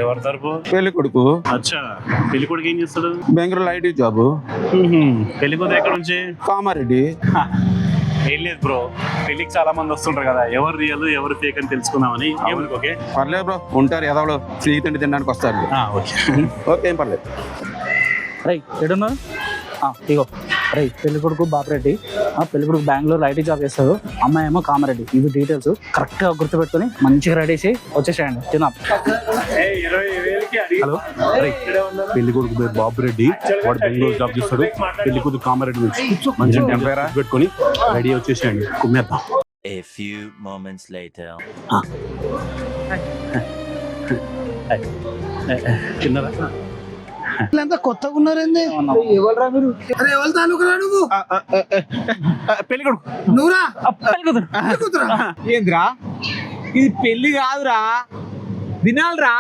ఎవరి తరపు? పెళ్లి కొడుకు అచ్చా, పెళ్లి కొడుకు ఏం చేస్తాడు? Bengaluru IT job. పెళ్లి కూతురు ఎక్కడ నుంచి? కామారెడ్డి. ఏం లేదు బ్రో, పెళ్లికి చాలా మంది వస్తుంటారు కదా, ఎవరు రియల్ ఎవరు ఫేక్ అని తెలుసుకుందామని. ఏమనుకో. ఓకే పర్లేదు బ్రో, ఉంటారు ఎదవలు ఫ్రీ తిండి తినడానికి వస్తారు. ఓకే ఓకే ఏం పర్లేదు. రై ఎడున్నా ఇగో రై పెళ్లి కొడుకు బాపిరెడ్డి, పెళ్లి కొడుకు బెంగళూరు ఐటీ జాబ్ చేస్తాడు, అమ్మాయి ఏమో కామారెడ్డి. ఇవి డీటెయిల్స్ కరెక్ట్గా గుర్తుపెట్టుకుని మంచిగా రెడీ చేసి వచ్చేసేయండి తిన్నాం. హలో, పెళ్లి కొడుకు బాబు రెడ్డి, వాడు బెంగళూరు జాబ్ చేస్తాడు, పెళ్లి కూతురు కామారెడ్డి నుంచి. మంచిగా టెంపరేరా పెట్టుకొని రెడీ వచ్చేసేయండి, కుమ్మేద్దాం. A few moments later. తిన్నారా? కొత్తగా ఉన్నారేంది? ఎవరురా మీరు? అరే ఎవరు తాలూకురా నువ్వు? పెళ్లి కొడుకు. నువ్వురా? పెళ్లి కూతురు. ఏంద్రా ఇది? పెళ్లి కాదురా, దినాలరా.